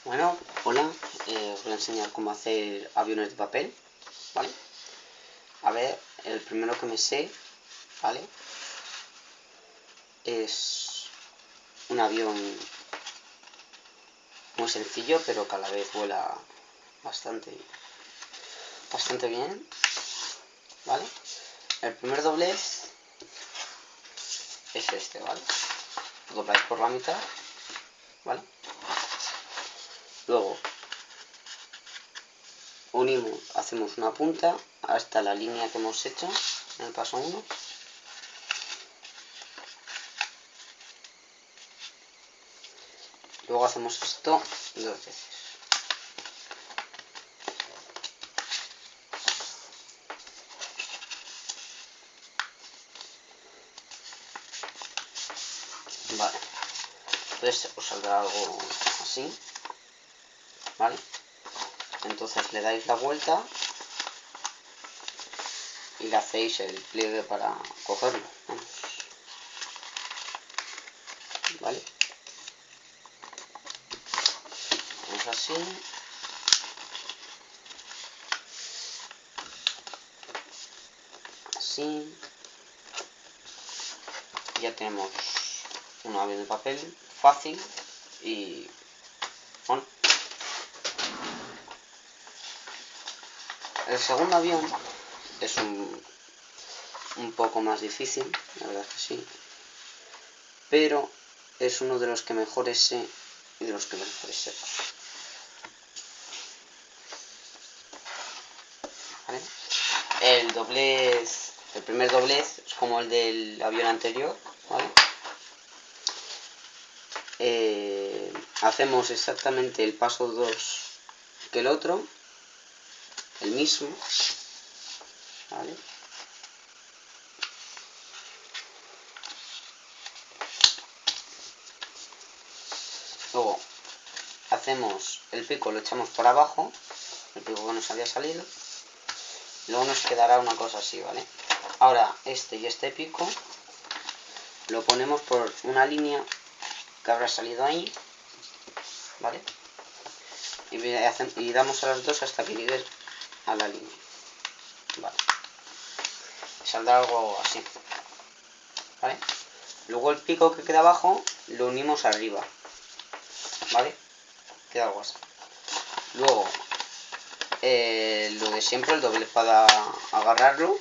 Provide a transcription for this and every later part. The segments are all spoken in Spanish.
Bueno, hola, os voy a enseñar cómo hacer aviones de papel, ¿vale? A ver, el primero que me sé, ¿vale? Es un avión muy sencillo, pero que a la vez vuela bastante bien, ¿vale? El primer doblez es este, ¿vale? Lo dobláis por la mitad, ¿vale? Luego unimos, hacemos una punta hasta la línea que hemos hecho en el paso 1. Luego hacemos esto 2 veces. Vale. Entonces os saldrá algo así. ¿Vale? Entonces le dais la vuelta y le hacéis el pliegue para cogerlo. Vamos. ¿Vale? Vamos así. Así. Ya tenemos un avión de papel fácil y bueno. El segundo avión es un poco más difícil, la verdad que sí, pero es uno de los que mejores sé y de los que mejores sepa. ¿Vale? El primer doblez es como el del avión anterior, ¿vale? Hacemos exactamente el paso 2 que el otro, el mismo, ¿vale? Luego hacemos el pico, lo echamos por abajo, el pico que nos había salido, y luego nos quedará una cosa así, ¿vale? Ahora este y este pico lo ponemos por una línea que habrá salido ahí, ¿vale? Y damos a las dos hasta que llegue a la línea, ¿vale? Saldrá algo así, ¿vale? Luego el pico que queda abajo lo unimos arriba, ¿vale? Queda algo así. Luego lo de siempre, el doblez para agarrarlo,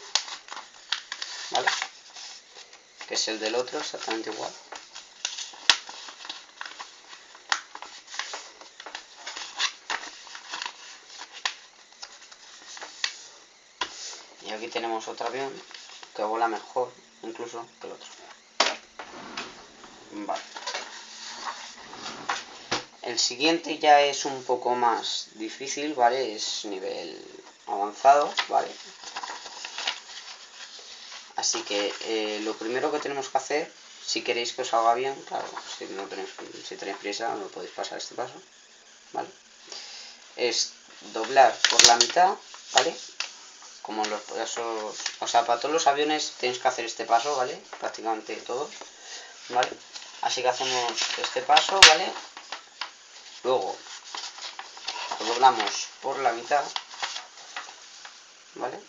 ¿vale? Que es el del otro, exactamente igual. Y aquí tenemos otro avión que vuela mejor incluso que el otro. Vale. El siguiente ya es un poco más difícil, ¿vale? Es nivel avanzado, ¿vale? Así que lo primero que tenemos que hacer, si queréis que os salga bien, claro, si tenéis prisa no podéis pasar este paso, ¿vale? Es doblar por la mitad, ¿vale? Como los pasos, o sea, para todos los aviones tenéis que hacer este paso, ¿vale? Prácticamente todos, ¿vale? Así que hacemos este paso, ¿vale? Luego lo doblamos por la mitad, ¿vale?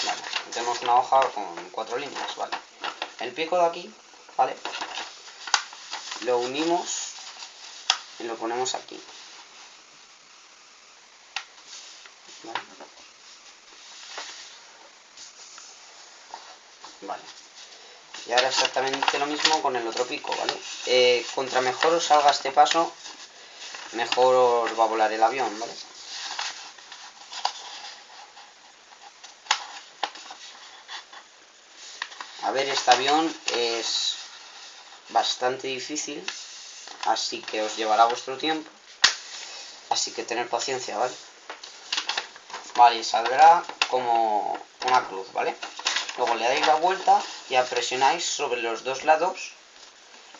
Vale, tenemos una hoja con 4 líneas, ¿vale? El pico de aquí, ¿vale? Lo unimos y lo ponemos aquí, ¿vale? Vale. Y ahora exactamente lo mismo con el otro pico, ¿vale? Contra mejor os salga este paso, mejor os va a volar el avión, ¿vale? A ver, este avión es bastante difícil, así que os llevará vuestro tiempo, así que tener paciencia, ¿vale? Vale, y saldrá como una cruz, ¿vale? Luego le dais la vuelta y presionáis sobre los dos lados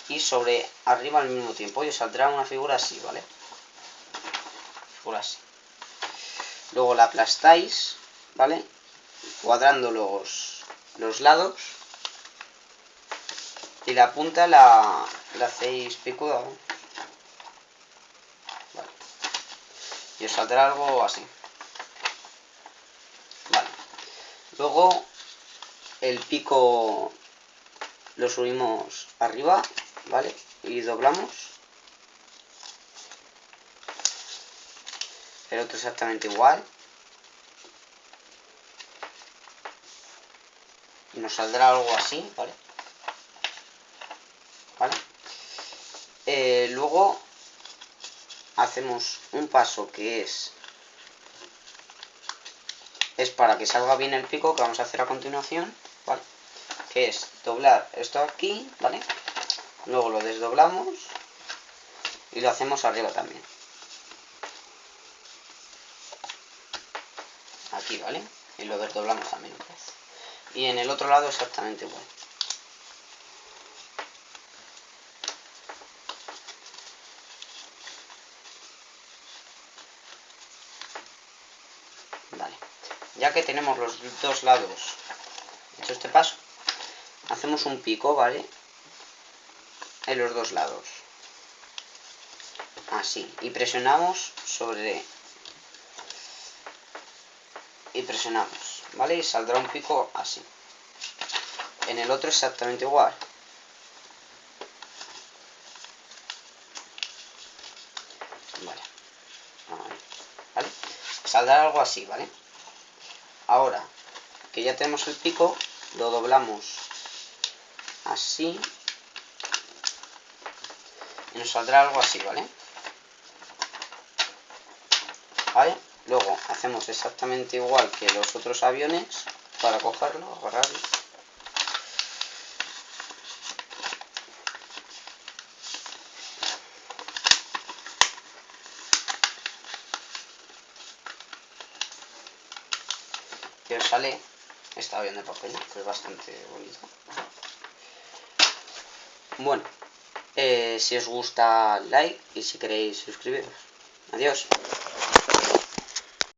y sobre arriba al mismo tiempo y os saldrá una figura así, ¿vale? Figura así. Luego la aplastáis, ¿vale? Cuadrando los lados, Y la punta la hacéis picuda, ¿no? Vale. Y os saldrá algo así. Vale. Luego el pico lo subimos arriba, ¿vale? Y doblamos. El otro exactamente igual. Y nos saldrá algo así, ¿vale? ¿Vale? Luego hacemos un paso que es para que salga bien el pico, que vamos a hacer a continuación, ¿vale? Que es doblar esto aquí, ¿vale? Luego lo desdoblamos y lo hacemos arriba también. Aquí, ¿vale? Y lo desdoblamos también. Y en el otro lado exactamente igual. Vale. Ya que tenemos los dos lados hecho este paso, hacemos un pico, ¿vale? En los dos lados. Así. Y presionamos sobre... Y presionamos, ¿vale? Y saldrá un pico así. En el otro exactamente igual. Vale. ¿Vale? Saldrá algo así, ¿vale? Ahora que ya tenemos el pico, lo doblamos así. Y nos saldrá algo así, ¿vale? ¿Vale? Luego hacemos exactamente igual que los otros aviones para cogerlo, agarrarlo. Que os sale este avión de papel, que es bastante bonito. Bueno, si os gusta, like, y si queréis suscribiros. Adiós.